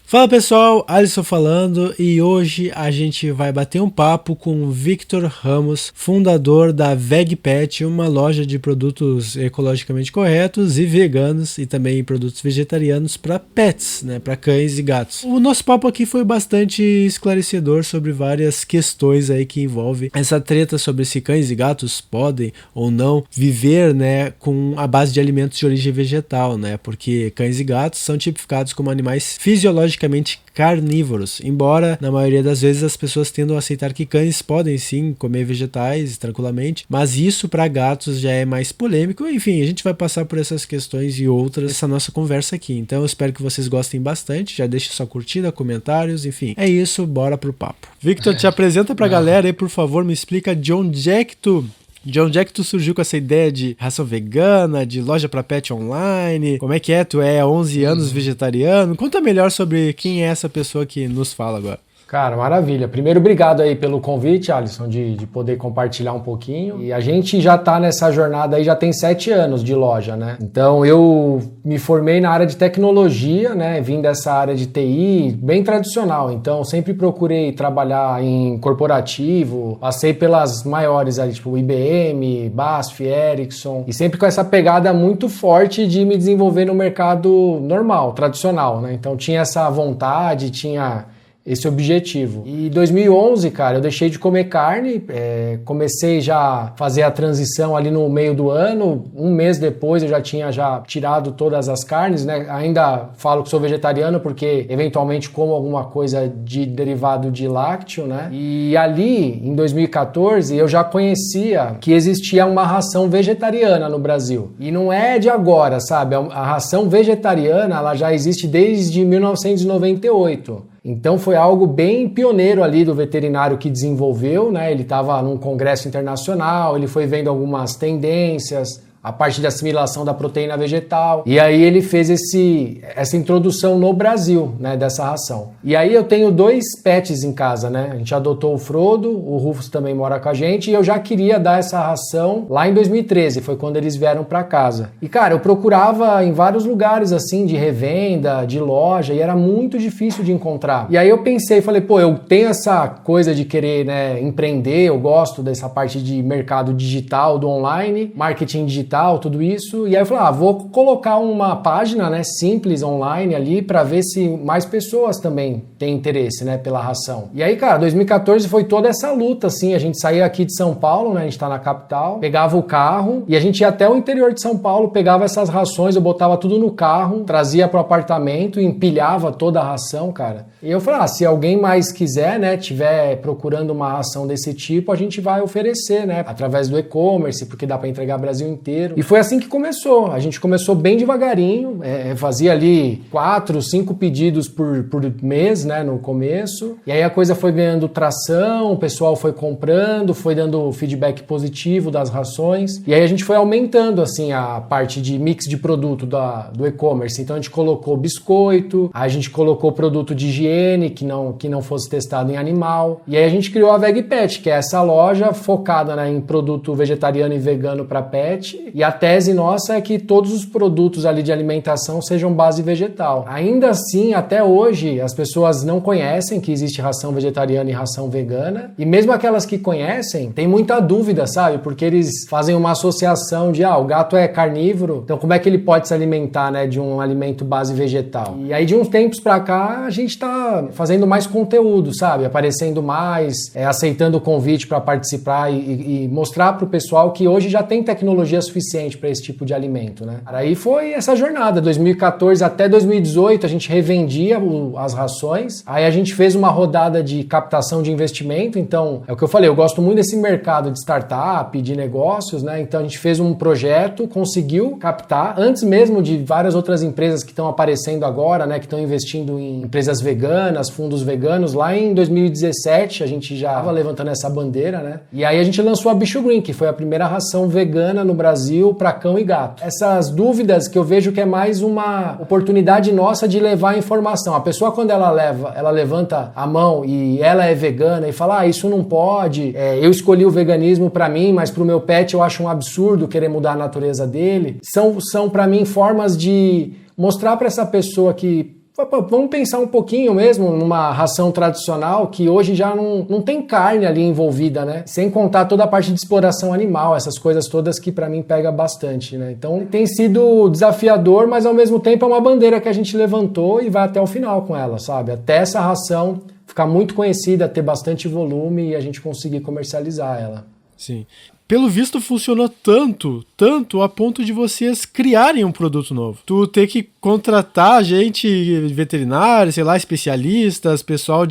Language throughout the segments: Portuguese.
Fala pessoal, Alisson falando e hoje a gente vai bater um papo com o Victor Ramos, fundador da VegPet, uma loja de produtos ecologicamente corretos e veganos e também produtos vegetarianos para pets, né, para cães e gatos. O nosso papo aqui foi bastante esclarecedor sobre várias questões aí que envolvem essa treta sobre se cães e gatos podem ou não viver, né, com a base de alimentos de origem vegetal, né, porque cães e gatos são tipificados como animais fisiologicamente carnívoros, embora na maioria das vezes as pessoas tendam a aceitar que cães podem sim comer vegetais tranquilamente, mas isso para gatos já é mais polêmico. Enfim, a gente vai passar por essas questões e outras nessa nossa conversa aqui, então eu espero que vocês gostem bastante, já deixe sua curtida, comentários, enfim, é isso, bora pro papo. Victor, te apresenta pra galera aí, por favor, me explica de onde é que tu surgiu com essa ideia de ração vegana, de loja para pet online? Como é que é? Tu é há 11 anos vegetariano? Conta melhor sobre quem é essa pessoa que nos fala agora. Cara, maravilha. Primeiro, obrigado aí pelo convite, Alisson, de poder compartilhar um pouquinho. E a gente já tá nessa jornada aí, já tem 7 anos de loja, né? Então, eu me formei na área de tecnologia, né? Vim dessa área de TI, bem tradicional. Então, sempre procurei trabalhar em corporativo, passei pelas maiores ali, tipo IBM, BASF, Ericsson, e sempre com essa pegada muito forte de me desenvolver no mercado normal, tradicional, né? Então, tinha essa vontade, tinha esse objetivo. E em 2011, cara, eu deixei de comer carne, comecei já a fazer a transição ali no meio do ano, um mês depois eu já tinha tirado todas as carnes, né? Ainda falo que sou vegetariano porque eventualmente como alguma coisa de derivado de lácteo, né? E ali, em 2014, eu já conhecia que existia uma ração vegetariana no Brasil. E não é de agora, sabe? A ração vegetariana, ela já existe desde 1998. Então foi algo bem pioneiro ali do veterinário que desenvolveu, né? Ele estava num congresso internacional, ele foi vendo algumas tendências, a parte de assimilação da proteína vegetal. E aí ele fez essa introdução no Brasil, né, dessa ração. E aí eu tenho 2 pets em casa, né? A gente adotou o Frodo, o Rufus também mora com a gente, e eu já queria dar essa ração lá em 2013, foi quando eles vieram para casa. E cara, eu procurava em vários lugares assim, de revenda, de loja, e era muito difícil de encontrar. E aí eu pensei, falei, pô, eu tenho essa coisa de querer, né, empreender, eu gosto dessa parte de mercado digital, do online, marketing digital, tudo isso, e aí eu falei, vou colocar uma página, né, simples online ali para ver se mais pessoas também têm interesse, né, pela ração. E aí, cara, 2014 foi toda essa luta, assim, a gente saía aqui de São Paulo, né, a gente tá na capital, pegava o carro e a gente ia até o interior de São Paulo, pegava essas rações, eu botava tudo no carro, trazia pro apartamento, empilhava toda a ração, cara. E eu falei, se alguém mais quiser, né, tiver procurando uma ração desse tipo, a gente vai oferecer, né, através do e-commerce, porque dá para entregar o Brasil inteiro. E foi assim que começou. A gente começou bem devagarinho, fazia ali 4, 5 pedidos por mês, né, no começo. E aí a coisa foi ganhando tração, o pessoal foi comprando, foi dando feedback positivo das rações. E aí a gente foi aumentando, assim, a parte de mix de produto do e-commerce. Então a gente colocou biscoito, a gente colocou produto de higiene que não fosse testado em animal. E aí a gente criou a VegPet, que é essa loja focada, né, em produto vegetariano e vegano para pet. E a tese nossa é que todos os produtos ali de alimentação sejam base vegetal. Ainda assim, até hoje, as pessoas não conhecem que existe ração vegetariana e ração vegana. E mesmo aquelas que conhecem, tem muita dúvida, sabe? Porque eles fazem uma associação de, o gato é carnívoro, então como é que ele pode se alimentar, né, de um alimento base vegetal? E aí de uns tempos pra cá, a gente tá fazendo mais conteúdo, sabe? Aparecendo mais, aceitando o convite para participar e mostrar pro pessoal que hoje já tem tecnologia suficiente para esse tipo de alimento, né? Aí foi essa jornada, 2014 até 2018 a gente revendia as rações, aí a gente fez uma rodada de captação de investimento, então é o que eu falei, eu gosto muito desse mercado de startup, de negócios, né? Então a gente fez um projeto, conseguiu captar, antes mesmo de várias outras empresas que estão aparecendo agora, né? Que estão investindo em empresas veganas, fundos veganos, lá em 2017 a gente já estava levantando essa bandeira, né? E aí a gente lançou a Bicho Green, que foi a primeira ração vegana no Brasil para cão e gato. Essas dúvidas que eu vejo que é mais uma oportunidade nossa de levar informação. A pessoa, quando ela levanta a mão e ela é vegana e fala, isso não pode, eu escolhi o veganismo para mim, mas para o meu pet eu acho um absurdo querer mudar a natureza dele. São para mim formas de mostrar para essa pessoa que vamos pensar um pouquinho mesmo numa ração tradicional que hoje já não tem carne ali envolvida, né? Sem contar toda a parte de exploração animal, essas coisas todas que para mim pega bastante, né? Então tem sido desafiador, mas ao mesmo tempo é uma bandeira que a gente levantou e vai até o final com ela, sabe? Até essa ração ficar muito conhecida, ter bastante volume e a gente conseguir comercializar ela. Sim. Pelo visto, funcionou tanto a ponto de vocês criarem um produto novo. Tu ter que contratar gente veterinária, sei lá, especialistas, pessoal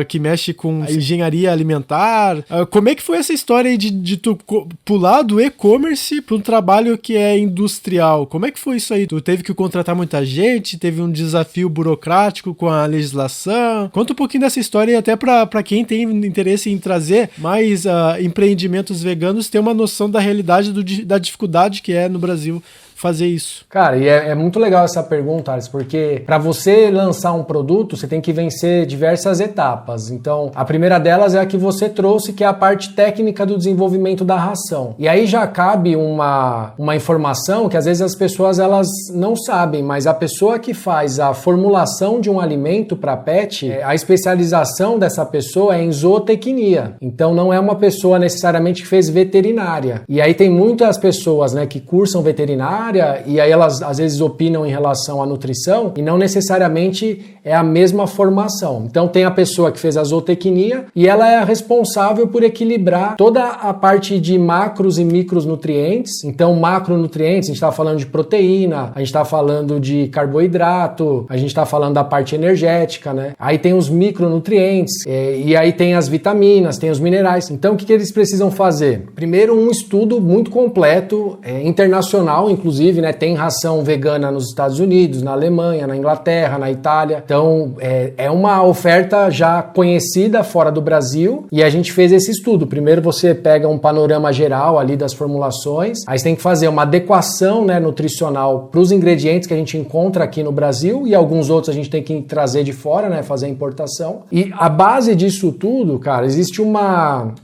que mexe com engenharia alimentar. Como é que foi essa história aí de tu pular do e-commerce para um trabalho que é industrial? Como é que foi isso aí? Tu teve que contratar muita gente? Teve um desafio burocrático com a legislação? Conta um pouquinho dessa história e até para quem tem interesse em trazer mais empreendimentos veganos, ter uma noção da realidade da dificuldade que é no Brasil fazer isso. Cara, e é muito legal essa pergunta, Alex, porque para você lançar um produto, você tem que vencer diversas etapas. Então, a primeira delas é a que você trouxe, que é a parte técnica do desenvolvimento da ração. E aí já cabe uma informação que às vezes as pessoas elas não sabem, mas a pessoa que faz a formulação de um alimento para pet, a especialização dessa pessoa é em zootecnia. Então, não é uma pessoa necessariamente que fez veterinária. E aí tem muitas pessoas, né, que cursam veterinária e aí elas às vezes opinam em relação à nutrição e não necessariamente é a mesma formação. Então tem a pessoa que fez a zootecnia e ela é responsável por equilibrar toda a parte de macros e micronutrientes. Então macronutrientes, a gente está falando de proteína, a gente está falando de carboidrato, a gente está falando da parte energética, né? Aí tem os micronutrientes e aí tem as vitaminas, tem os minerais. Então o que eles precisam fazer? Primeiro um estudo muito completo, internacional, inclusive, né, tem ração vegana nos Estados Unidos, na Alemanha, na Inglaterra, na Itália. Então, é uma oferta já conhecida fora do Brasil e a gente fez esse estudo. Primeiro você pega um panorama geral ali das formulações, aí você tem que fazer uma adequação, né, nutricional para os ingredientes que a gente encontra aqui no Brasil e alguns outros a gente tem que trazer de fora, né, fazer a importação. E a base disso tudo, cara, existe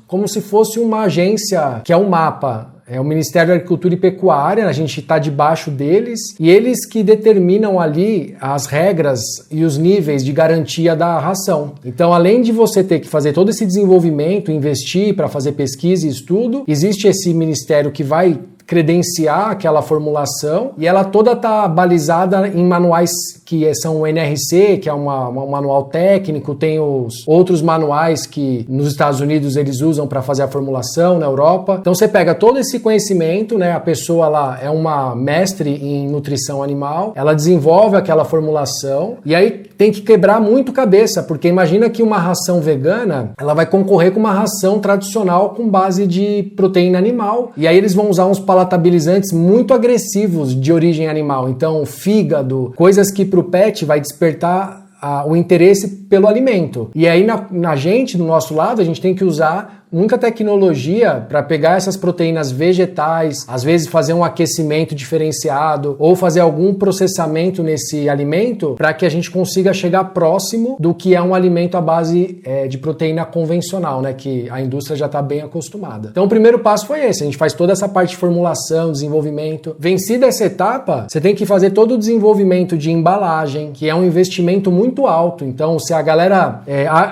como se fosse uma agência que é um mapa. É o Ministério da Agricultura e Pecuária, a gente está debaixo deles e eles que determinam ali as regras e os níveis de garantia da ração. Então, além de você ter que fazer todo esse desenvolvimento, investir para fazer pesquisa e estudo, existe esse ministério que vai credenciar aquela formulação e ela toda está balizada em manuais que são o NRC, que é um manual técnico, tem os outros manuais que nos Estados Unidos eles usam para fazer a formulação, na Europa. Então você pega todo esse conhecimento, né? A pessoa lá é uma mestre em nutrição animal, ela desenvolve aquela formulação e aí tem que quebrar muito cabeça, porque imagina que uma ração vegana, ela vai concorrer com uma ração tradicional com base de proteína animal e aí eles vão usar uns palatabilizantes muito agressivos de origem animal. Então, fígado, coisas que para o pet vai despertar o interesse pelo alimento. E aí, na gente, do nosso lado, a gente tem que usar muita tecnologia para pegar essas proteínas vegetais, às vezes fazer um aquecimento diferenciado ou fazer algum processamento nesse alimento para que a gente consiga chegar próximo do que é um alimento à base de proteína convencional, né, que a indústria já está bem acostumada. Então o primeiro passo foi esse, a gente faz toda essa parte de formulação, desenvolvimento. Vencida essa etapa, você tem que fazer todo o desenvolvimento de embalagem, que é um investimento muito alto. Então se a galera,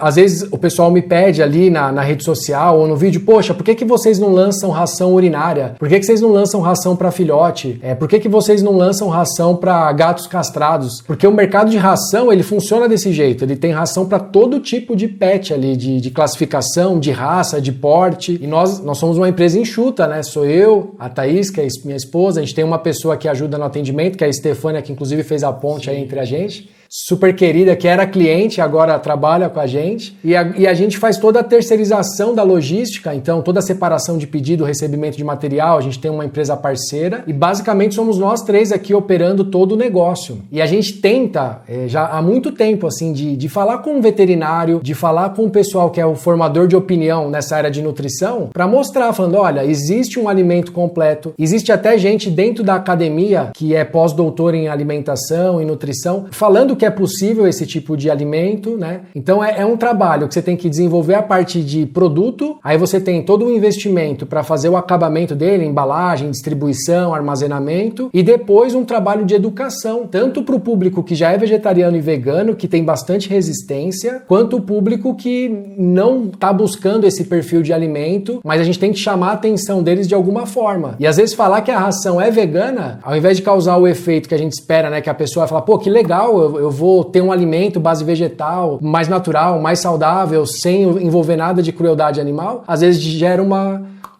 às vezes o pessoal me pede ali na rede social ou no vídeo, poxa, por que vocês não lançam ração urinária? Por que vocês não lançam ração para filhote? Por que vocês não lançam ração para gatos castrados? Porque o mercado de ração, ele funciona desse jeito, ele tem ração para todo tipo de pet ali, de classificação, de raça, de porte, e nós somos uma empresa enxuta, né? Sou eu, a Thaís, que é minha esposa, a gente tem uma pessoa que ajuda no atendimento, que é a Estefânia, que inclusive fez a ponte aí entre a gente, super querida, que era cliente, agora trabalha com a gente. E a gente faz toda a terceirização da logística, então toda a separação de pedido, recebimento de material, a gente tem uma empresa parceira e basicamente somos nós três aqui operando todo o negócio. E a gente tenta, já há muito tempo, assim, de falar com um veterinário, de falar com o pessoal que é o formador de opinião nessa área de nutrição, para mostrar, falando, olha, existe um alimento completo, existe até gente dentro da academia que é pós-doutor em alimentação e nutrição, falando que é possível esse tipo de alimento, né? Então é um trabalho que você tem que desenvolver a parte de produto, aí você tem todo um investimento para fazer o acabamento dele, embalagem, distribuição, armazenamento, e depois um trabalho de educação, tanto para o público que já é vegetariano e vegano, que tem bastante resistência, quanto o público que não está buscando esse perfil de alimento, mas a gente tem que chamar a atenção deles de alguma forma. E às vezes falar que a ração é vegana, ao invés de causar o efeito que a gente espera, né, que a pessoa vai falar, pô, que legal, eu vou ter um alimento base vegetal, mais natural, mais saudável, sem envolver nada de crueldade animal, às vezes gera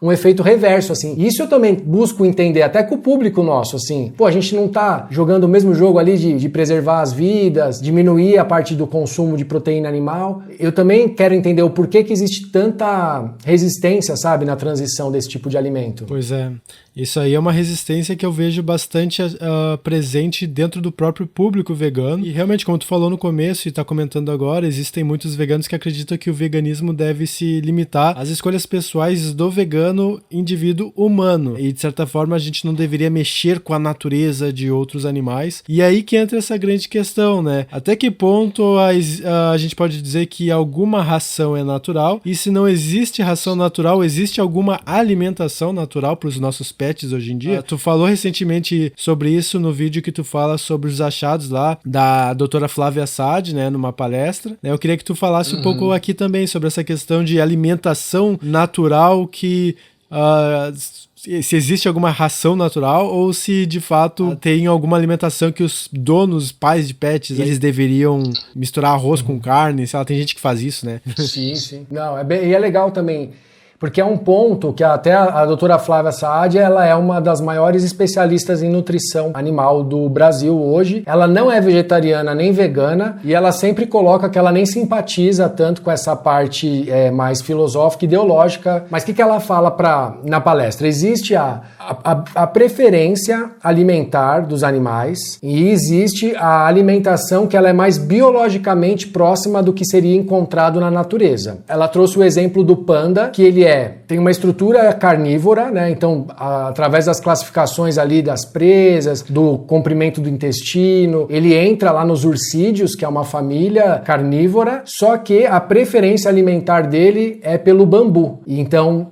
um efeito reverso, assim. Isso eu também busco entender, até com o público nosso, assim. Pô, a gente não tá jogando o mesmo jogo ali de preservar as vidas, diminuir a parte do consumo de proteína animal. Eu também quero entender o porquê que existe tanta resistência, sabe, na transição desse tipo de alimento. Pois é. Isso aí é uma resistência que eu vejo bastante presente dentro do próprio público vegano. E realmente, como tu falou no começo e tá comentando agora, existem muitos veganos que acreditam que o veganismo deve se limitar às escolhas pessoais do vegano indivíduo humano. E, de certa forma, a gente não deveria mexer com a natureza de outros animais. E aí que entra essa grande questão, né? Até que ponto a gente pode dizer que alguma ração é natural? E se não existe ração natural, existe alguma alimentação natural para os nossos pets hoje em dia? Tu falou recentemente sobre isso no vídeo que tu fala sobre os achados lá da doutora Flávia Saad, né, numa palestra. Eu queria que tu falasse um pouco aqui também sobre essa questão de alimentação natural, que se existe alguma ração natural ou se de fato tem alguma alimentação que os donos, pais de pets, eles deveriam misturar arroz com carne, sei lá, tem gente que faz isso, né? Sim, sim. Não, e é legal também, porque é um ponto que até a doutora Flávia Saad, ela é uma das maiores especialistas em nutrição animal do Brasil hoje. Ela não é vegetariana nem vegana e ela sempre coloca que ela nem simpatiza tanto com essa parte mais filosófica e ideológica. Mas o que ela fala na palestra? Existe a preferência alimentar dos animais e existe a alimentação que ela é mais biologicamente próxima do que seria encontrado na natureza. Ela trouxe o exemplo do panda, que ele tem uma estrutura carnívora, né? Então, através das classificações ali das presas, do comprimento do intestino, ele entra lá nos urcídeos, que é uma família carnívora, só que a preferência alimentar dele é pelo bambu. Então,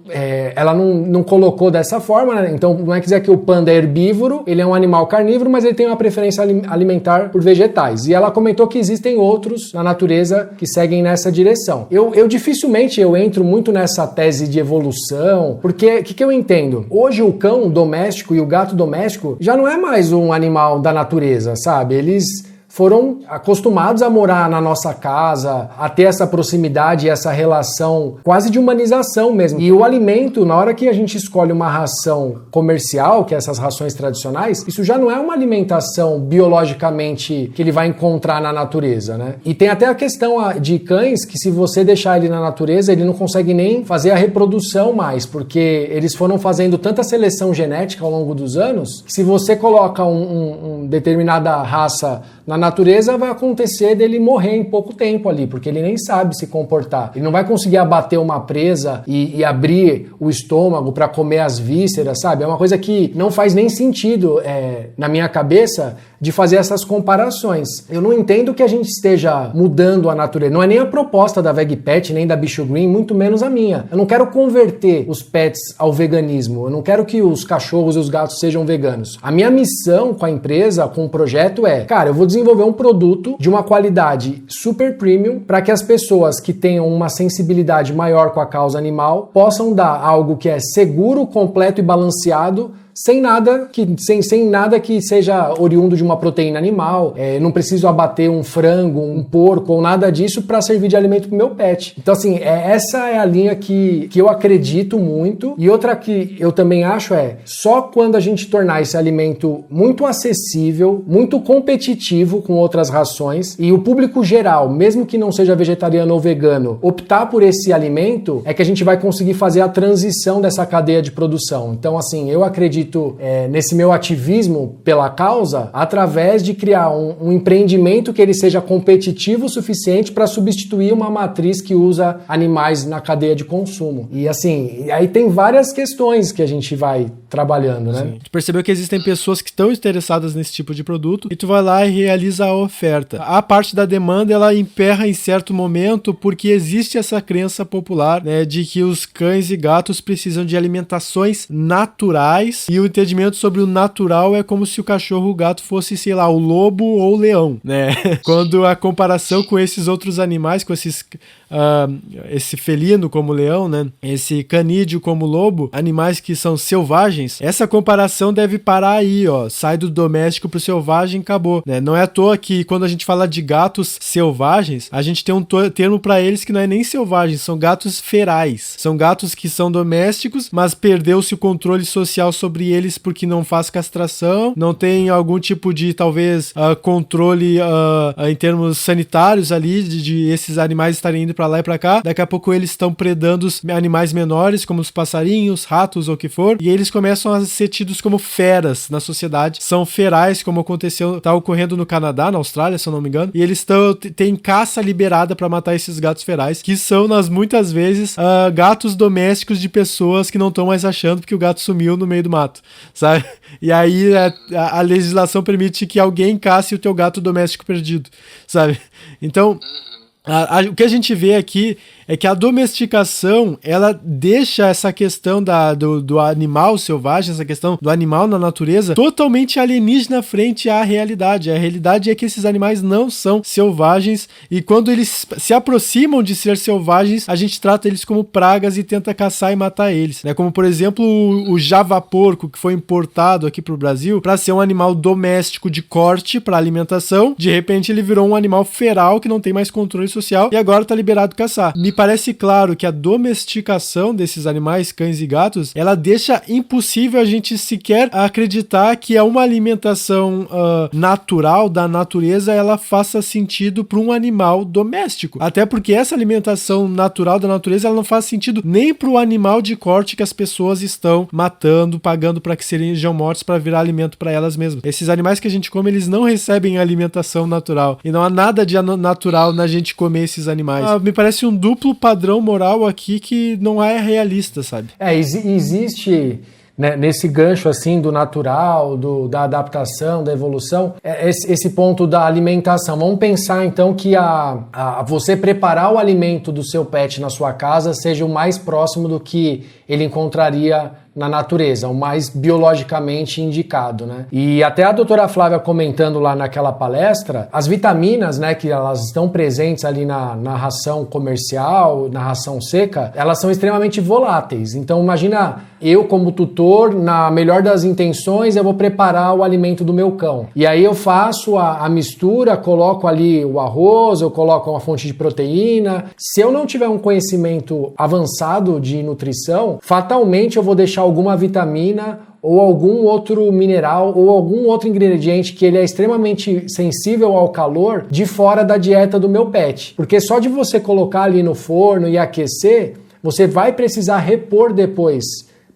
ela não colocou dessa forma, né? Então, não é dizer que o panda é herbívoro, ele é um animal carnívoro, mas ele tem uma preferência alimentar por vegetais. E ela comentou que existem outros na natureza que seguem nessa direção. Eu dificilmente entro muito nessa tese de evolução, porque o que eu entendo? Hoje o cão doméstico e o gato doméstico já não é mais um animal da natureza, sabe? Eles foram acostumados a morar na nossa casa, a ter essa proximidade, essa relação quase de humanização mesmo. E o alimento, na hora que a gente escolhe uma ração comercial, que é essas rações tradicionais, isso já não é uma alimentação biologicamente que ele vai encontrar na natureza, né? E tem até a questão de cães que se você deixar ele na natureza, ele não consegue nem fazer a reprodução mais, porque eles foram fazendo tanta seleção genética ao longo dos anos, que se você coloca uma determinada raça na natureza, vai acontecer dele morrer em pouco tempo ali, porque ele nem sabe se comportar. Ele não vai conseguir abater uma presa e abrir o estômago para comer as vísceras, sabe? É uma coisa que não faz nem sentido na minha cabeça de fazer essas comparações. Eu não entendo que a gente esteja mudando a natureza. Não é nem a proposta da VegPet, nem da Bicho Green, muito menos a minha. Eu não quero converter os pets ao veganismo. Eu não quero que os cachorros e os gatos sejam veganos. A minha missão com a empresa, com o projeto cara, eu vou desenvolver um produto de uma qualidade super premium para que as pessoas que tenham uma sensibilidade maior com a causa animal possam dar algo que é seguro, completo e balanceado, sem nada que seja oriundo de uma proteína animal. Não preciso abater um frango, um porco ou nada disso para servir de alimento pro meu pet. Então, assim, essa é a linha que eu acredito muito. E outra que eu também acho só quando a gente tornar esse alimento muito acessível, muito competitivo com outras rações e o público geral, mesmo que não seja vegetariano ou vegano, optar por esse alimento, é que a gente vai conseguir fazer a transição dessa cadeia de produção. Então, assim, eu acredito acredito nesse meu ativismo pela causa através de criar um empreendimento que ele seja competitivo o suficiente para substituir uma matriz que usa animais na cadeia de consumo. E assim, aí tem várias questões que a gente vai trabalhando, né? Sim. Tu percebeu que existem pessoas que estão interessadas nesse tipo de produto e tu vai lá e realiza a oferta. A parte da demanda, ela emperra em certo momento porque existe essa crença popular, né, de que os cães e gatos precisam de alimentações naturais e o entendimento sobre o natural é como se o cachorro ou o gato fosse, sei lá, o lobo ou o leão, né? Quando a comparação com esses outros animais, com esses esse felino como o leão, né? Esse canídeo como o lobo, animais que são selvagens, essa comparação deve parar aí, ó. Sai do doméstico pro selvagem, acabou, né? Não é à toa que quando a gente fala de gatos selvagens, a gente tem um termo para eles que não é nem selvagens, são gatos ferais. São gatos que são domésticos, mas perdeu-se o controle social sobre eles porque não faz castração, não tem algum tipo de, talvez, controle em termos sanitários ali, de esses animais estarem indo pra lá e pra cá. Daqui a pouco eles estão predando os animais menores, como os passarinhos, ratos ou o que for, e eles começam a ser tidos como feras na sociedade. São ferais, como tá ocorrendo no Canadá, na Austrália, se eu não me engano, e eles têm caça liberada pra matar esses gatos ferais, que são, muitas vezes, gatos domésticos de pessoas que não estão mais achando porque o gato sumiu no meio do mato, sabe? E aí a legislação permite que alguém casse o teu gato doméstico perdido, sabe? Então, o que a gente vê aqui é que a domesticação, ela deixa essa questão do animal selvagem, essa questão do animal na natureza, totalmente alienígena frente à realidade. A realidade é que esses animais não são selvagens e quando eles se aproximam de ser selvagens, a gente trata eles como pragas e tenta caçar e matar eles, né? Como, por exemplo, o javaporco, que foi importado aqui para o Brasil para ser um animal doméstico de corte para alimentação. De repente, ele virou um animal feral que não tem mais controle social e agora está liberado caçar. Me parece claro que a domesticação desses animais, cães e gatos, ela deixa impossível a gente sequer acreditar que uma alimentação natural da natureza, ela faça sentido para um animal doméstico. Até porque essa alimentação natural da natureza, ela não faz sentido nem para o animal de corte que as pessoas estão matando, pagando para que sejam mortos para virar alimento para elas mesmas. Esses animais que a gente come, eles não recebem alimentação natural. E não há nada de natural na gente comer esses animais. Me parece um duplo padrão moral aqui que não é realista, sabe? Existe, né, nesse gancho assim do natural, da adaptação, da evolução, esse ponto da alimentação. Vamos pensar então que você preparar o alimento do seu pet na sua casa seja o mais próximo do que ele encontraria na natureza, o mais biologicamente indicado, né? E até a doutora Flávia comentando lá naquela palestra, as vitaminas, né, que elas estão presentes ali na ração comercial, na ração seca, elas são extremamente voláteis. Então imagina, eu como tutor, na melhor das intenções, eu vou preparar o alimento do meu cão. E aí eu faço a mistura, coloco ali o arroz, eu coloco uma fonte de proteína. Se eu não tiver um conhecimento avançado de nutrição, fatalmente eu vou deixar alguma vitamina ou algum outro mineral ou algum outro ingrediente que ele é extremamente sensível ao calor de fora da dieta do meu pet. Porque só de você colocar ali no forno e aquecer, você vai precisar repor depois,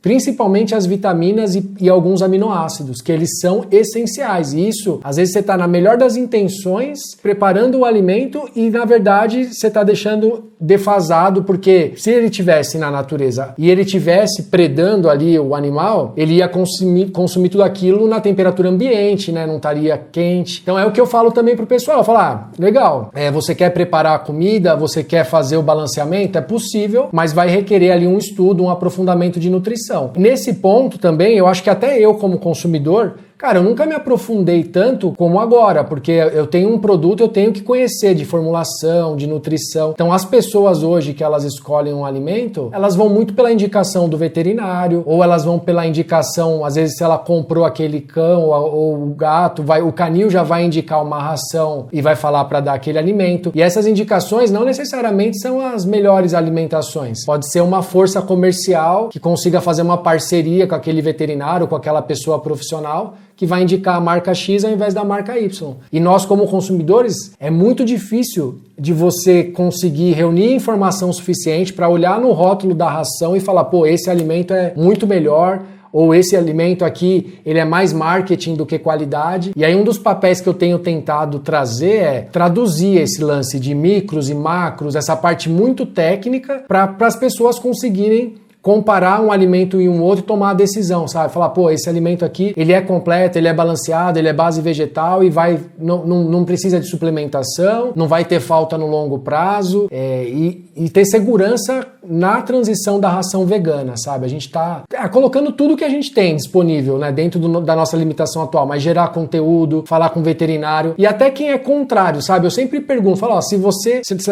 principalmente as vitaminas e alguns aminoácidos, que eles são essenciais. E isso, às vezes você está na melhor das intenções, preparando o alimento e, na verdade, você está deixando defasado, porque se ele tivesse na natureza e ele tivesse predando ali o animal, ele ia consumir tudo aquilo na temperatura ambiente, né? Não estaria quente. Então é o que eu falo também pro pessoal, falar, legal, você quer preparar a comida, você quer fazer o balanceamento, é possível, mas vai requerer ali um estudo, um aprofundamento de nutrição. Nesse ponto também, eu acho que até eu como consumidor, cara, eu nunca me aprofundei tanto como agora, porque eu tenho um produto, eu tenho que conhecer de formulação, de nutrição. Então, as pessoas hoje que elas escolhem um alimento, elas vão muito pela indicação do veterinário, ou elas vão pela indicação, às vezes, se ela comprou aquele cão ou o gato, o canil já vai indicar uma ração e vai falar para dar aquele alimento. E essas indicações não necessariamente são as melhores alimentações. Pode ser uma força comercial que consiga fazer uma parceria com aquele veterinário, com aquela pessoa profissional, que vai indicar a marca X ao invés da marca Y. E nós, como consumidores, é muito difícil de você conseguir reunir informação suficiente para olhar no rótulo da ração e falar, pô, esse alimento é muito melhor, ou esse alimento aqui, ele é mais marketing do que qualidade. E aí um dos papéis que eu tenho tentado trazer é traduzir esse lance de micros e macros, essa parte muito técnica, para as pessoas conseguirem comparar um alimento e um outro e tomar a decisão, sabe? Falar, pô, esse alimento aqui, ele é completo, ele é balanceado, ele é base vegetal e não precisa de suplementação, não vai ter falta no longo prazo, e ter segurança na transição da ração vegana, sabe? A gente tá colocando tudo que a gente tem disponível, né, dentro da nossa limitação atual, mas gerar conteúdo, falar com veterinário e até quem é contrário, sabe? Eu sempre pergunto, falo, ó, se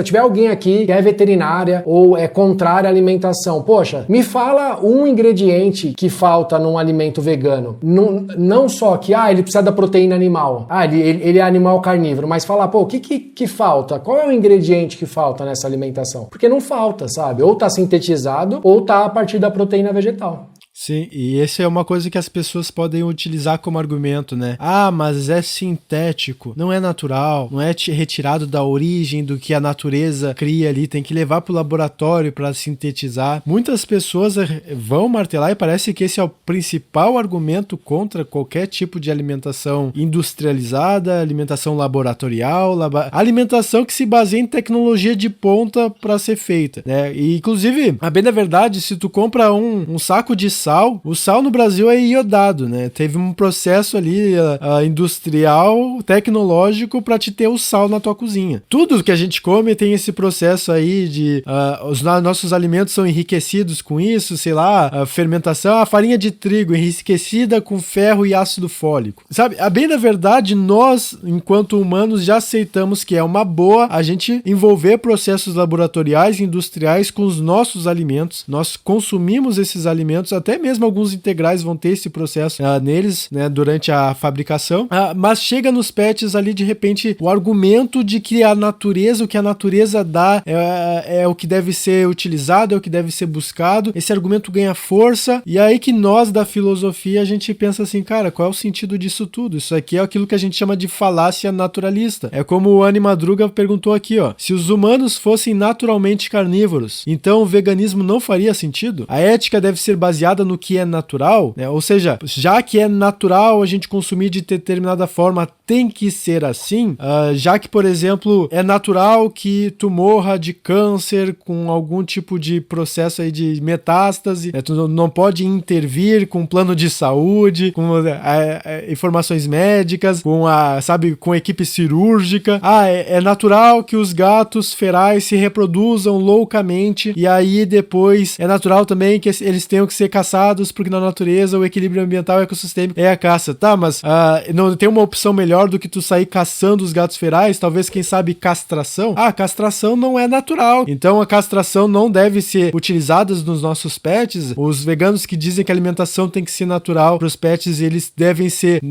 tiver alguém aqui que é veterinária ou é contrário à alimentação, poxa, me fala um ingrediente que falta num alimento vegano. Não só que, ele precisa da proteína animal. Ele é animal carnívoro, mas fala, pô, o que falta? Qual é o ingrediente que falta nessa alimentação? Porque não falta, sabe? Ou tá sintetizado ou tá a partir da proteína vegetal. Sim, e essa é uma coisa que as pessoas podem utilizar como argumento, né? Mas é sintético, não é natural, não é retirado da origem do que a natureza cria ali, tem que levar para o laboratório para sintetizar. Muitas pessoas vão martelar e parece que esse é o principal argumento contra qualquer tipo de alimentação industrializada, alimentação laboratorial, alimentação que se baseia em tecnologia de ponta para ser feita, né? E, inclusive, a bem da verdade, se tu compra um saco de sal, o sal no Brasil é iodado, né? Teve um processo ali industrial, tecnológico para te ter o sal na tua cozinha. Tudo que a gente come tem esse processo aí de os nossos alimentos são enriquecidos com isso, sei lá, a fermentação, a farinha de trigo enriquecida com ferro e ácido fólico. Sabe, a bem da verdade, nós, enquanto humanos, já aceitamos que é uma boa a gente envolver processos laboratoriais e industriais com os nossos alimentos. Nós consumimos esses alimentos, até mesmo alguns integrais vão ter esse processo neles, né, durante a fabricação, mas chega nos pets ali, de repente, o argumento de que a natureza, o que a natureza dá é o que deve ser utilizado, é o que deve ser buscado, esse argumento ganha força, e aí que nós da filosofia, a gente pensa assim, cara, qual é o sentido disso tudo? Isso aqui é aquilo que a gente chama de falácia naturalista. É como o Anny Madruga perguntou aqui, ó, se os humanos fossem naturalmente carnívoros, então o veganismo não faria sentido? A ética deve ser baseada no que é natural, né? Ou seja, já que é natural a gente consumir de determinada forma, tem que ser assim, já que, por exemplo, é natural que tu morra de câncer com algum tipo de processo aí de metástase, né? Tu não pode intervir com plano de saúde, com informações médicas, com equipe cirúrgica. É natural que os gatos ferais se reproduzam loucamente, e aí depois é natural também que eles tenham que ser caçados, porque na natureza o equilíbrio ambiental e ecossistêmico é a caça. Tá, mas não tem uma opção melhor do que tu sair caçando os gatos ferais? Talvez, quem sabe, castração? Castração não é natural. Então a castração não deve ser utilizada nos nossos pets. Os veganos que dizem que a alimentação tem que ser natural para os pets, eles devem ser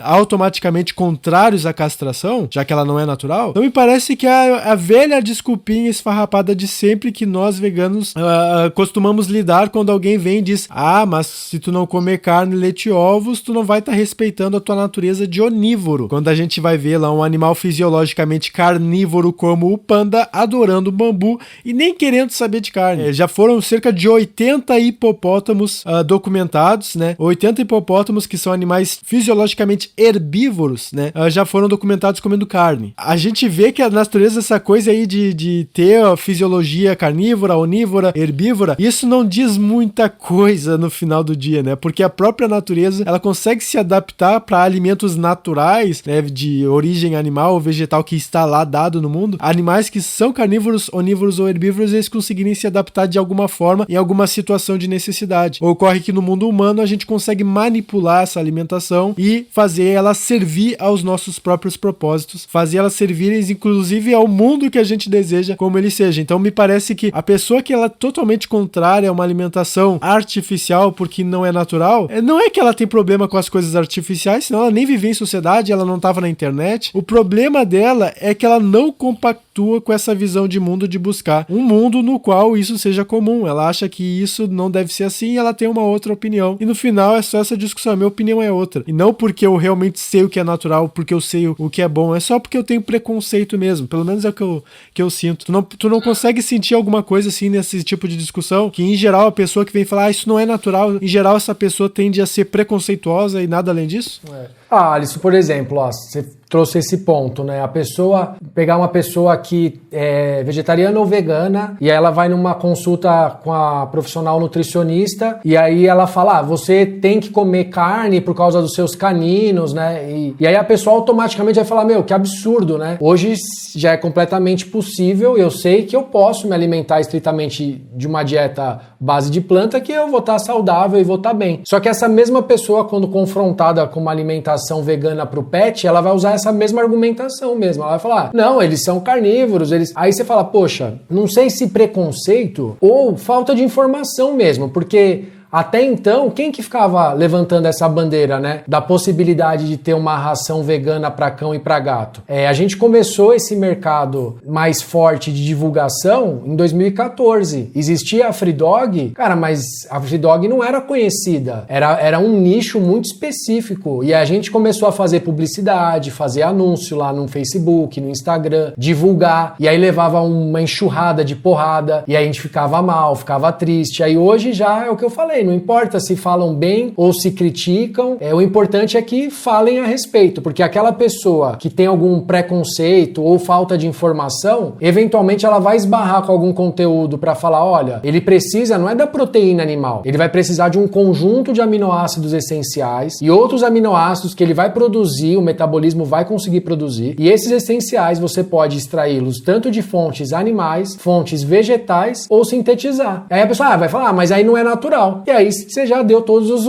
automaticamente contrários à castração, já que ela não é natural. Então me parece que a velha desculpinha esfarrapada de sempre que nós veganos costumamos lidar quando alguém vem e diz, mas se tu não comer carne, leite e ovos, tu não vai estar respeitando a tua natureza de onívoro. Quando a gente vai ver lá um animal fisiologicamente carnívoro como o panda, adorando bambu e nem querendo saber de carne. Já foram cerca de 80 hipopótamos documentados, né? 80 hipopótamos, que são animais fisiologicamente herbívoros, né? Já foram documentados comendo carne. A gente vê que a natureza, essa coisa aí de ter a fisiologia carnívora, onívora, herbívora, isso não diz muita coisa no final do dia, né? Porque a própria natureza, ela consegue se adaptar para alimentos naturais, né, de origem animal ou vegetal que está lá dado no mundo. Animais que são carnívoros, onívoros ou herbívoros, eles conseguirem se adaptar de alguma forma em alguma situação de necessidade. Ocorre que no mundo humano a gente consegue manipular essa alimentação e fazer ela servir aos nossos próprios propósitos, fazer ela servir inclusive ao mundo que a gente deseja como ele seja. Então me parece que a pessoa que ela é totalmente contrária a uma alimentação artificial porque não é natural, não é que ela tem problema com as coisas artificiais, senão ela nem vivia em sociedade, ela não estava na internet. O problema dela é que ela não compactua compactua com essa visão de mundo de buscar um mundo no qual isso seja comum. Ela acha que isso não deve ser assim e ela tem uma outra opinião. E no final é só essa discussão. A minha opinião é outra. E não porque eu realmente sei o que é natural, porque eu sei o que é bom. É só porque eu tenho preconceito mesmo. Pelo menos é o que eu sinto. Tu não consegue sentir alguma coisa assim nesse tipo de discussão que, em geral, a pessoa que vem falar isso não é natural, em geral, essa pessoa tende a ser preconceituosa e nada além disso? Alisson, por exemplo, você trouxe esse ponto, né? Pegar uma pessoa que é vegetariana ou vegana e aí ela vai numa consulta com a profissional nutricionista e aí ela fala, você tem que comer carne por causa dos seus caninos, né? E aí a pessoa automaticamente vai falar, que absurdo, né? Hoje já é completamente possível, eu sei que eu posso me alimentar estritamente de uma dieta base de planta que eu vou estar saudável e vou estar bem. Só que essa mesma pessoa, quando confrontada com uma alimentação vegana pro pet, ela vai usar essa mesma argumentação mesmo. Ela vai falar, não, eles são carnívoros, Aí você fala, poxa, não sei se preconceito ou falta de informação mesmo, porque até então, quem que ficava levantando essa bandeira, né? Da possibilidade de ter uma ração vegana para cão e para gato. A gente começou esse mercado mais forte de divulgação em 2014. Existia a Free Dog, cara, mas a Free Dog não era conhecida. Era um nicho muito específico. E a gente começou a fazer publicidade, fazer anúncio lá no Facebook, no Instagram, divulgar. E aí levava uma enxurrada de porrada. E aí a gente ficava mal, ficava triste. Aí hoje já é o que eu falei. Não importa se falam bem ou se criticam, o importante é que falem a respeito, porque aquela pessoa que tem algum preconceito ou falta de informação, eventualmente ela vai esbarrar com algum conteúdo para falar, olha, ele precisa, não é da proteína animal, ele vai precisar de um conjunto de aminoácidos essenciais e outros aminoácidos que ele vai produzir, o metabolismo vai conseguir produzir, e esses essenciais você pode extraí-los tanto de fontes animais, fontes vegetais ou sintetizar. Aí a pessoa vai falar, mas aí não é natural. E aí você já deu todos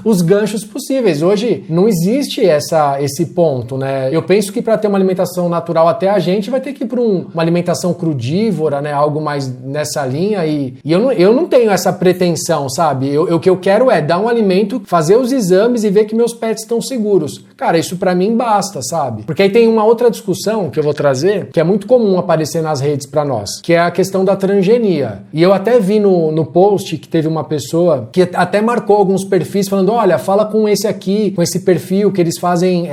os ganchos possíveis. Hoje não existe esse ponto, né? Eu penso que para ter uma alimentação natural até a gente vai ter que ir para uma alimentação crudívora, né? Algo mais nessa linha e eu não tenho essa pretensão, sabe? O que eu quero é dar um alimento, fazer os exames e ver que meus pets estão seguros. Cara, isso para mim basta, sabe? Porque aí tem uma outra discussão que eu vou trazer, que é muito comum aparecer nas redes para nós, que é a questão da transgenia. E eu até vi no post que teve uma pessoa que até marcou alguns perfis falando, olha, fala com esse aqui, com esse perfil que eles fazem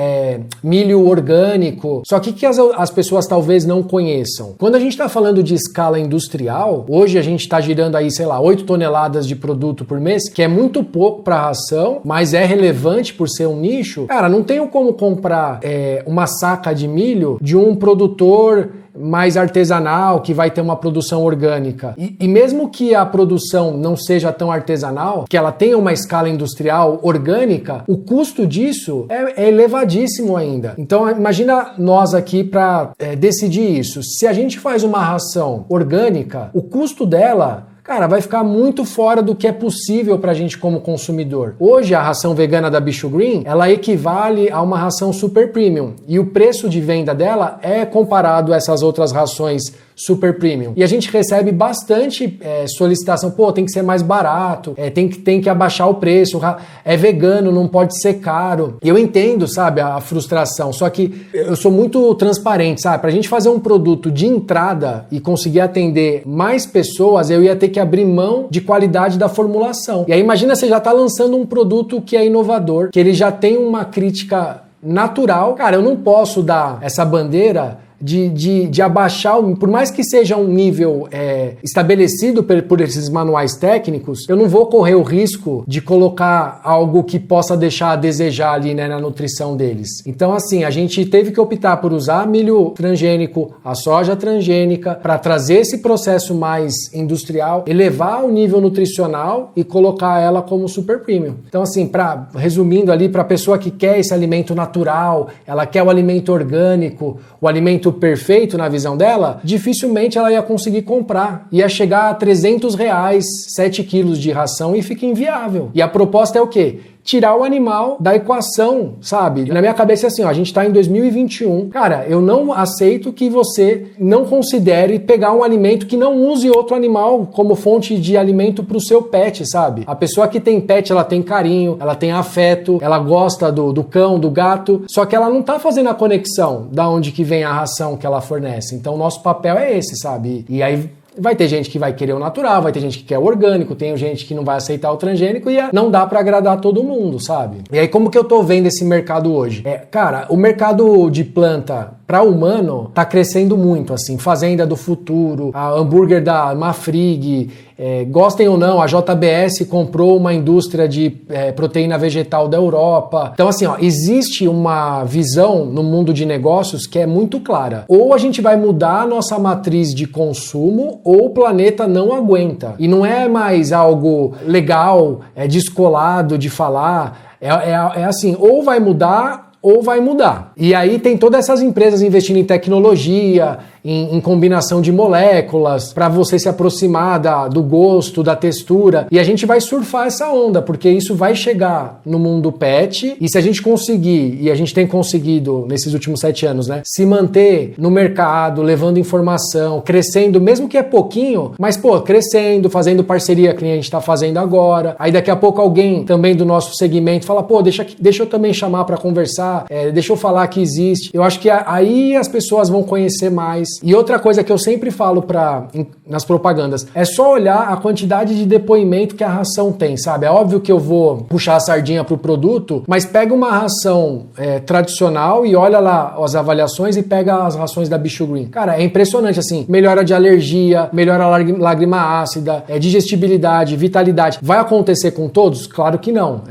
milho orgânico. Só que as pessoas talvez não conheçam. Quando a gente está falando de escala industrial, hoje a gente está girando aí, 8 toneladas de produto por mês, que é muito pouco para ração, mas é relevante por ser um nicho. Cara, não tenho como comprar uma saca de milho de um produtor mais artesanal, que vai ter uma produção orgânica. E mesmo que a produção não seja tão artesanal, que ela tenha uma escala industrial orgânica, o custo disso é elevadíssimo ainda. Então imagina nós aqui para decidir isso. Se a gente faz uma ração orgânica, o custo dela, cara, vai ficar muito fora do que é possível pra gente como consumidor. Hoje, a ração vegana da Bicho Green, ela equivale a uma ração super premium. E o preço de venda dela é comparado a essas outras rações super premium. E a gente recebe bastante solicitação, tem que ser mais barato, tem que abaixar o preço, é vegano, não pode ser caro. E eu entendo, sabe, a frustração, só que eu sou muito transparente, sabe? Pra gente fazer um produto de entrada e conseguir atender mais pessoas, eu ia ter que abrir mão de qualidade da formulação. E aí imagina, você já tá lançando um produto que é inovador, que ele já tem uma crítica natural. Cara, eu não posso dar essa bandeira de abaixar, por mais que seja um nível estabelecido por esses manuais técnicos, eu não vou correr o risco de colocar algo que possa deixar a desejar ali, né, na nutrição deles. Então, assim, a gente teve que optar por usar milho transgênico, a soja transgênica, para trazer esse processo mais industrial, elevar o nível nutricional e colocar ela como super premium. Então, assim, resumindo ali, para a pessoa que quer esse alimento natural, ela quer o alimento orgânico, o alimento perfeito na visão dela, dificilmente ela ia conseguir comprar. Ia chegar a R$300, 7 quilos de ração e fica inviável. E a proposta é o quê? tirar o animal da equação, sabe? Na minha cabeça é assim, ó, a gente tá em 2021. Cara, eu não aceito que você não considere pegar um alimento que não use outro animal como fonte de alimento pro seu pet, sabe? A pessoa que tem pet, ela tem carinho, ela tem afeto, ela gosta do cão, do gato, só que ela não tá fazendo a conexão da onde que vem a ração que ela fornece. Então, o nosso papel é esse, sabe? E aí vai ter gente que vai querer o natural, vai ter gente que quer o orgânico, tem gente que não vai aceitar o transgênico e não dá pra agradar todo mundo, sabe? E aí como que eu tô vendo esse mercado hoje? Cara, o mercado de planta para humano tá crescendo muito, assim, fazenda do futuro, a hambúrguer da Mafrig, gostem ou não, a JBS comprou uma indústria de proteína vegetal da Europa. Então assim, ó, existe uma visão no mundo de negócios que é muito clara. Ou a gente vai mudar a nossa matriz de consumo, ou o planeta não aguenta. E não é mais algo legal, descolado de falar, é assim, ou vai mudar ou vai mudar. E aí tem todas essas empresas investindo em tecnologia, em combinação de moléculas, para você se aproximar do gosto, da textura. E a gente vai surfar essa onda, porque isso vai chegar no mundo pet. E se a gente conseguir, e a gente tem conseguido nesses últimos 7 anos, né, se manter no mercado, levando informação, crescendo, mesmo que é pouquinho, mas, pô, crescendo, fazendo parceria que nem a gente tá fazendo agora. Aí daqui a pouco alguém também do nosso segmento fala, pô, deixa eu também chamar para conversar, deixa eu falar que existe. Eu acho que aí as pessoas vão conhecer mais. E outra coisa que eu sempre falo nas propagandas, é só olhar a quantidade de depoimento que a ração tem, sabe? É óbvio que eu vou puxar a sardinha pro produto, mas pega uma ração tradicional e olha lá as avaliações e pega as rações da Bicho Green. Cara, é impressionante, assim, melhora de alergia, melhora a lágrima ácida, digestibilidade, vitalidade. Vai acontecer com todos? Claro que não.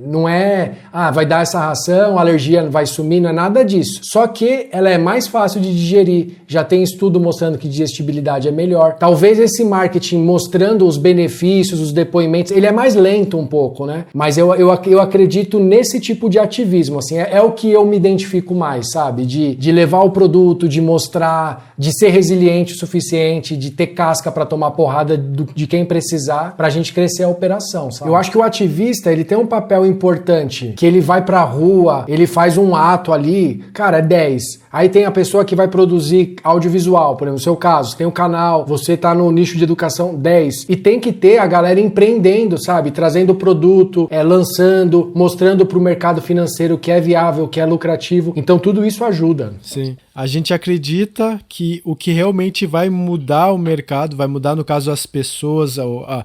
Não é, vai dar essa ração, a alergia vai sumir, não é nada disso. Só que ela é mais fácil de digerir, já tem estudo mostrando que digestibilidade é melhor. Talvez esse marketing mostrando os benefícios, os depoimentos, ele é mais lento um pouco, né? Mas eu acredito nesse tipo de ativismo, assim, é o que eu me identifico mais, sabe? De levar o produto, de mostrar, de ser resiliente o suficiente, de ter casca para tomar porrada de quem precisar, pra gente crescer a operação, sabe? Eu acho que o ativista, ele tem um papel importante, que ele vai pra rua, ele faz um ato ali, cara, é 10. Aí tem a pessoa que vai produzir audiovisual, por exemplo, no seu caso, tem um canal, você tá no nicho de educação, 10. E tem que ter a galera empreendendo, sabe? Trazendo produto, lançando, mostrando pro mercado financeiro que é viável, que é lucrativo. Então tudo isso ajuda. Sim. A gente acredita que o que realmente vai mudar o mercado, vai mudar, no caso, as pessoas,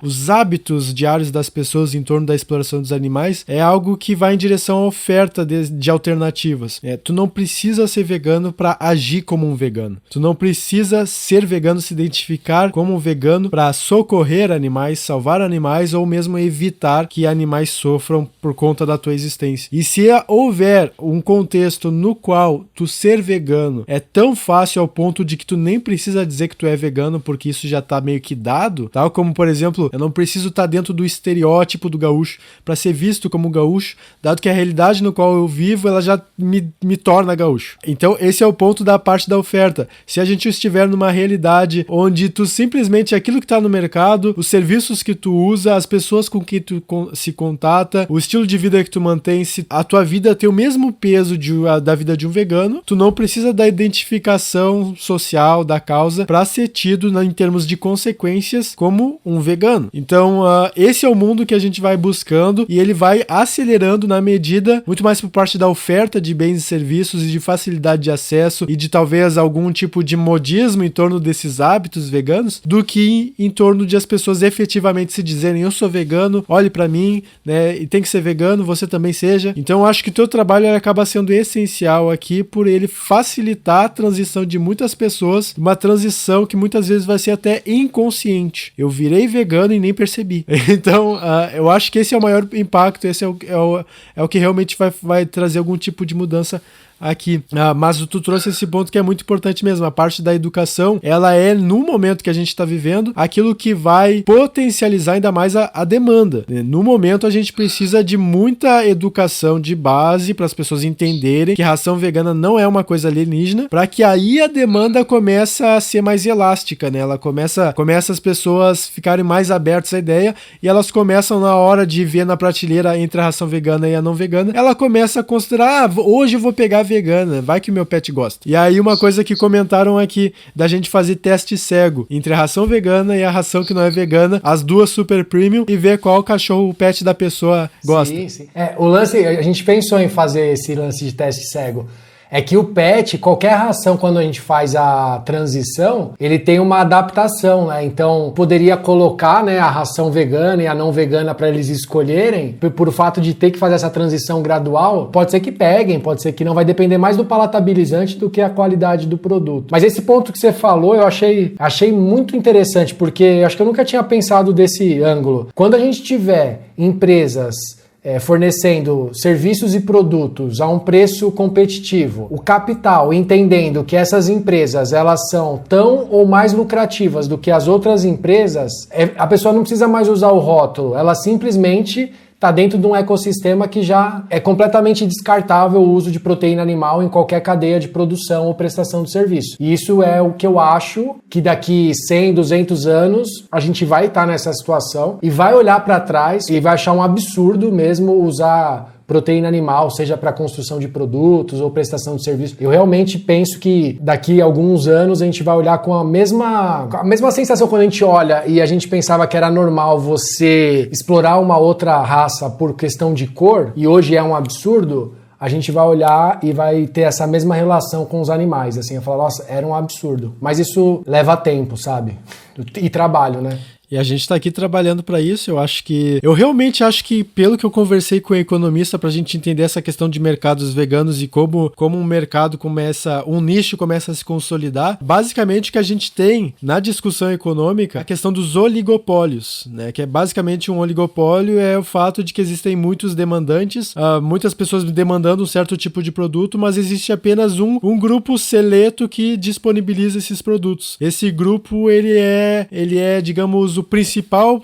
os hábitos diários das pessoas em torno da exploração dos animais, é algo que vai em direção à oferta de alternativas. Tu não precisa ser vegano para agir como um vegano. Tu não precisa ser vegano, se identificar como um vegano para socorrer animais, salvar animais ou mesmo evitar que animais sofram por conta da tua existência. E se houver um contexto no qual tu ser vegano é tão fácil ao ponto de que tu nem precisa dizer que tu é vegano, porque isso já tá meio que dado, tal como, por exemplo, eu não preciso estar dentro do estereótipo do gaúcho para ser visto como gaúcho, dado que a realidade no qual eu vivo, ela já me torna gaúcho. Então, esse é o ponto da parte da oferta. Se a gente estiver numa realidade onde tu simplesmente, aquilo que tá no mercado, os serviços que tu usa, as pessoas com que tu se contata, o estilo de vida que tu mantém, se a tua vida tem o mesmo peso da vida de um vegano, tu não precisa da identificação social da causa para ser tido em termos de consequências como um vegano. Então, esse é o mundo que a gente vai buscando e ele vai acelerando na medida, muito mais por parte da oferta de bens e serviços e de facilidade de acesso e de talvez algum tipo de modismo em torno desses hábitos veganos, do que em torno de as pessoas efetivamente se dizerem, eu sou vegano, olhe para mim, né, e tem que ser vegano, você também seja. Então, eu acho que o teu trabalho acaba sendo essencial aqui por ele facilitar a transição de muitas pessoas, uma transição que muitas vezes vai ser até inconsciente. Eu virei vegano e nem percebi. Então, eu acho que esse é o maior impacto, esse é o que realmente vai trazer algum tipo de mudança aqui. Mas tu trouxe esse ponto que é muito importante mesmo. A parte da educação, ela é, no momento que a gente está vivendo, aquilo que vai potencializar ainda mais a demanda. No momento, a gente precisa de muita educação de base para as pessoas entenderem que ração vegana não é uma coisa alienígena, para que aí a demanda comece a ser mais elástica, né? Ela começa as pessoas ficarem mais abertas à ideia e elas começam, na hora de ver na prateleira entre a ração vegana e a não vegana, ela começa a considerar, hoje eu vou pegar a vegana, vai que o meu pet gosta. E aí uma coisa que comentaram aqui, da gente fazer teste cego entre a ração vegana e a ração que não é vegana, as duas super premium, e ver qual cachorro o pet da pessoa gosta. Sim. O lance, a gente pensou em fazer esse lance de teste cego. É que o pet, qualquer ração, quando a gente faz a transição, ele tem uma adaptação, né? Então, poderia colocar, né, a ração vegana e a não vegana para eles escolherem, por o fato de ter que fazer essa transição gradual, pode ser que peguem, pode ser que não, vai depender mais do palatabilizante do que a qualidade do produto. Mas esse ponto que você falou, eu achei muito interessante, porque eu acho que eu nunca tinha pensado desse ângulo. Quando a gente tiver empresas fornecendo serviços e produtos a um preço competitivo, o capital entendendo que essas empresas elas são tão ou mais lucrativas do que as outras empresas, a pessoa não precisa mais usar o rótulo, ela simplesmente está dentro de um ecossistema que já é completamente descartável o uso de proteína animal em qualquer cadeia de produção ou prestação de serviço. E isso é o que eu acho que daqui 100, 200 anos a gente vai estar nessa situação e vai olhar para trás e vai achar um absurdo mesmo usar proteína animal, seja para construção de produtos ou prestação de serviço. Eu realmente penso que daqui a alguns anos a gente vai olhar com a mesma sensação quando a gente olha e a gente pensava que era normal você explorar uma outra raça por questão de cor, e hoje é um absurdo. A gente vai olhar e vai ter essa mesma relação com os animais, assim, eu falar, nossa, era um absurdo. Mas isso leva tempo, sabe? E trabalho, né? E a gente está aqui trabalhando para isso. Eu realmente acho que, pelo que eu conversei com o economista, para a gente entender essa questão de mercados veganos e como um mercado um nicho começa a se consolidar, basicamente o que a gente tem na discussão econômica é a questão dos oligopólios, né? Que é basicamente um oligopólio, é o fato de que existem muitos demandantes, muitas pessoas demandando um certo tipo de produto, mas existe apenas um grupo seleto que disponibiliza esses produtos. Esse grupo, ele é, digamos, o principal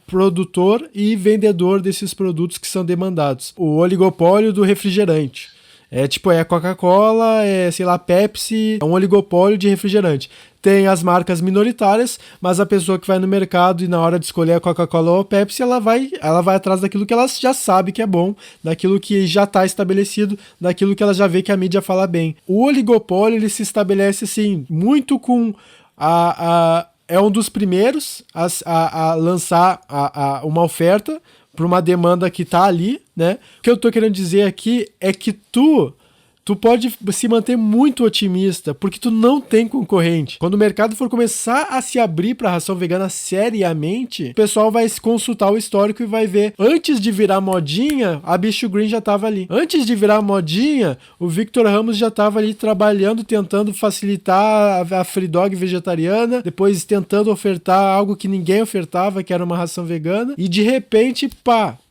produtor e vendedor desses produtos que são demandados. O oligopólio do refrigerante. É a Coca-Cola, a Pepsi, é um oligopólio de refrigerante. Tem as marcas minoritárias, mas a pessoa que vai no mercado e na hora de escolher a Coca-Cola ou a Pepsi, ela vai atrás daquilo que ela já sabe que é bom, daquilo que já está estabelecido, daquilo que ela já vê que a mídia fala bem. O oligopólio, ele se estabelece assim, muito com é um dos primeiros a lançar uma oferta para uma demanda que está ali, né? O que eu estou querendo dizer aqui é que tu pode se manter muito otimista, porque tu não tem concorrente. Quando o mercado for começar a se abrir para a ração vegana seriamente, o pessoal vai consultar o histórico e vai ver. Antes de virar modinha, a Bicho Green já estava ali. Antes de virar modinha, o Victor Ramos já estava ali trabalhando, tentando facilitar a Free Dog vegetariana, depois tentando ofertar algo que ninguém ofertava, que era uma ração vegana, e de repente,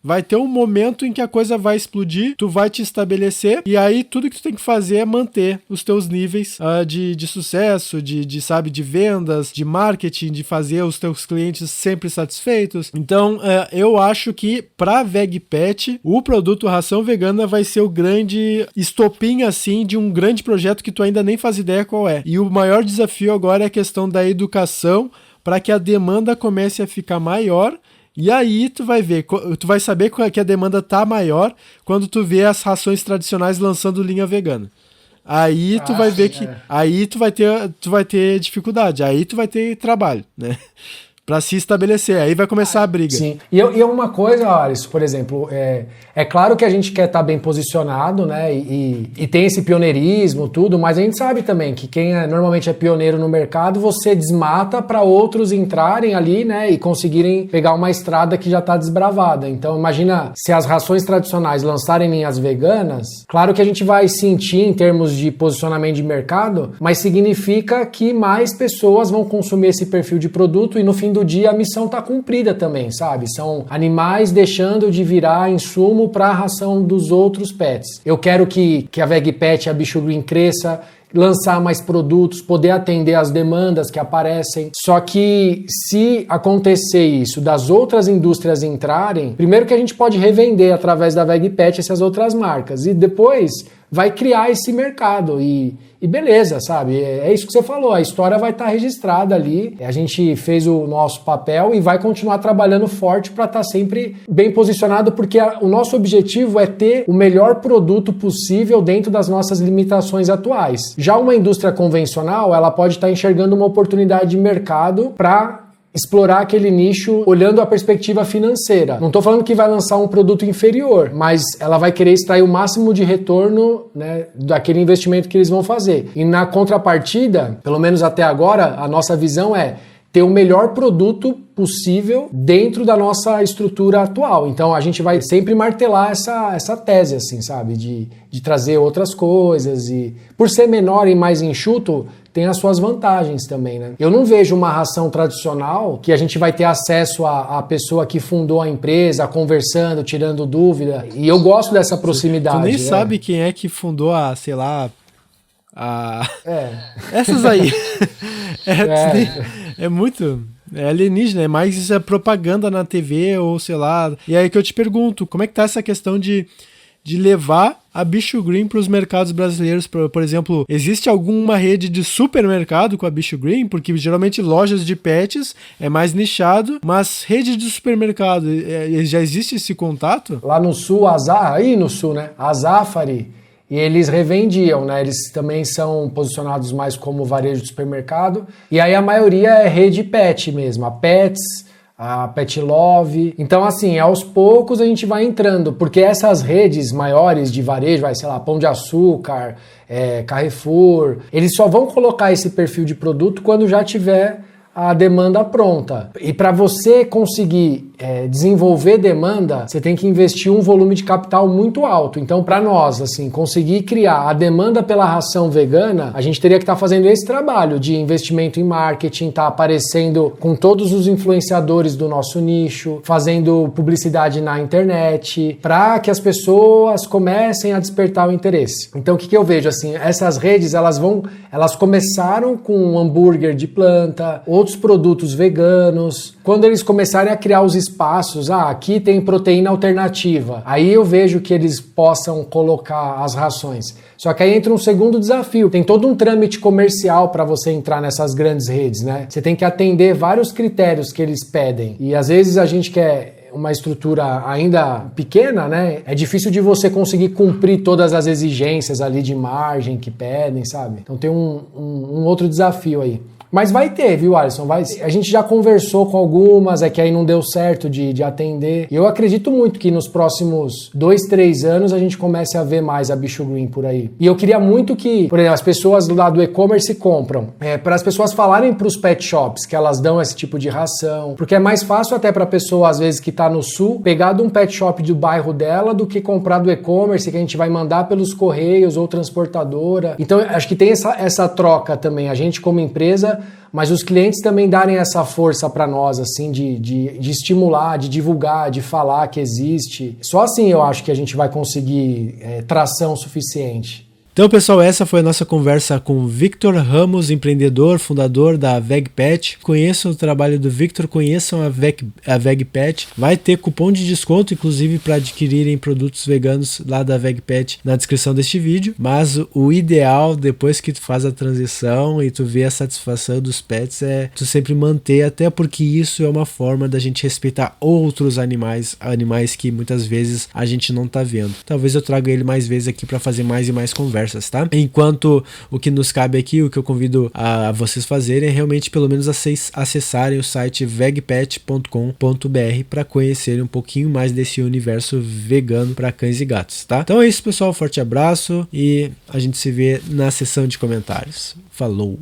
vai ter um momento em que a coisa vai explodir, tu vai te estabelecer, e aí tudo que tu tem que fazer é manter os teus níveis de sucesso, de vendas, de marketing, de fazer os teus clientes sempre satisfeitos. Então, eu acho que pra VegPet, o produto ração vegana vai ser o grande estopim, assim, de um grande projeto que tu ainda nem faz ideia qual é. E o maior desafio agora é a questão da educação para que a demanda comece a ficar maior. E aí tu vai saber que a demanda tá maior quando tu vê as rações tradicionais lançando linha vegana. Aí tu vai ver que aí tu vai ter dificuldade, aí tu vai ter trabalho, né? Pra se estabelecer, aí vai começar a briga. Sim, e uma coisa, Alisson, por exemplo, é claro que a gente quer estar bem posicionado, né, e tem esse pioneirismo, tudo, mas a gente sabe também que quem normalmente é pioneiro no mercado, você desmata para outros entrarem ali, né, e conseguirem pegar uma estrada que já está desbravada. Então imagina se as rações tradicionais lançarem linhas veganas, claro que a gente vai sentir em termos de posicionamento de mercado, mas significa que mais pessoas vão consumir esse perfil de produto e no fim do do dia a missão tá cumprida também, sabe? São animais deixando de virar insumo para a ração dos outros pets. Eu quero que a VegPet e a Bicho Green cresça, lançar mais produtos, poder atender as demandas que aparecem. Só que se acontecer isso, das outras indústrias entrarem, primeiro que a gente pode revender através da VegPet essas outras marcas e depois vai criar esse mercado e beleza, sabe? É isso que você falou, a história vai estar registrada ali, a gente fez o nosso papel e vai continuar trabalhando forte para estar sempre bem posicionado, porque o nosso objetivo é ter o melhor produto possível dentro das nossas limitações atuais. Já uma indústria convencional, ela pode estar enxergando uma oportunidade de mercado para explorar aquele nicho olhando a perspectiva financeira. Não estou falando que vai lançar um produto inferior, mas ela vai querer extrair o máximo de retorno, né, daquele investimento que eles vão fazer. E na contrapartida, pelo menos até agora, a nossa visão é ter o melhor produto possível dentro da nossa estrutura atual. Então a gente vai sempre martelar essa tese, assim, sabe? De trazer outras coisas e por ser menor e mais enxuto, tem as suas vantagens também, né? Eu não vejo uma ração tradicional que a gente vai ter acesso à pessoa que fundou a empresa, conversando, tirando dúvida. E eu gosto dessa proximidade. Tu nem sabe quem é que fundou sei lá, essas aí. É muito... É alienígena, é mais isso, é propaganda na TV ou sei lá. E aí que eu te pergunto, como é que tá essa questão de levar a Bicho Green para os mercados brasileiros? Por exemplo, existe alguma rede de supermercado com a Bicho Green? Porque geralmente lojas de pets é mais nichado, mas rede de supermercado, já existe esse contato? Lá no sul, aí no sul, né? A Zafari, e eles revendiam, né? Eles também são posicionados mais como varejo de supermercado. E aí a maioria é rede pet mesmo, a Pets, a Pet Love. Então, assim, aos poucos a gente vai entrando, porque essas redes maiores de varejo, sei lá, Pão de Açúcar, Carrefour, eles só vão colocar esse perfil de produto quando já tiver a demanda pronta. E para você conseguir desenvolver demanda, você tem que investir um volume de capital muito alto. Então, para nós, assim, conseguir criar a demanda pela ração vegana, a gente teria que estar fazendo esse trabalho de investimento em marketing, tá aparecendo com todos os influenciadores do nosso nicho, fazendo publicidade na internet, para que as pessoas comecem a despertar o interesse. Então, o que eu vejo, assim, essas redes, elas começaram com um hambúrguer de planta, outros produtos veganos. Quando eles começarem a criar os espaços, aqui tem proteína alternativa, aí eu vejo que eles possam colocar as rações. Só que aí entra um segundo desafio. Tem todo um trâmite comercial para você entrar nessas grandes redes, né? Você tem que atender vários critérios que eles pedem. E às vezes a gente quer uma estrutura ainda pequena, né? É difícil de você conseguir cumprir todas as exigências ali de margem que pedem, sabe? Então tem um outro desafio aí. Mas vai ter, viu, Alisson? A gente já conversou com algumas, que aí não deu certo de atender. E eu acredito muito que nos próximos 2, 3 anos a gente comece a ver mais a Bicho Green por aí. E eu queria muito que, por exemplo, as pessoas lá do e-commerce compram. Para as pessoas falarem para os pet shops que elas dão esse tipo de ração. Porque é mais fácil até para a pessoa, às vezes, que está no sul, pegar de um pet shop do bairro dela do que comprar do e-commerce que a gente vai mandar pelos correios ou transportadora. Então, acho que tem essa troca também. A gente, como empresa, mas os clientes também darem essa força para nós, assim, de estimular, de divulgar, de falar que existe. Só assim eu acho que a gente vai conseguir tração suficiente. Então, pessoal, essa foi a nossa conversa com Victor Ramos, empreendedor, fundador da VegPet. Conheçam o trabalho do Victor, conheçam a VegPet. Vai ter cupom de desconto, inclusive, para adquirirem produtos veganos lá da VegPet na descrição deste vídeo. Mas o ideal, depois que tu faz a transição e tu vê a satisfação dos pets, é tu sempre manter, até porque isso é uma forma da gente respeitar outros animais que muitas vezes a gente não tá vendo. Talvez eu traga ele mais vezes aqui para fazer mais e mais conversas. Tá? Enquanto o que nos cabe aqui, o que eu convido a vocês fazerem é realmente pelo menos acessarem o site vegpet.com.br para conhecerem um pouquinho mais desse universo vegano para cães e gatos, tá? Então é isso, pessoal, forte abraço e a gente se vê na seção de comentários. Falou!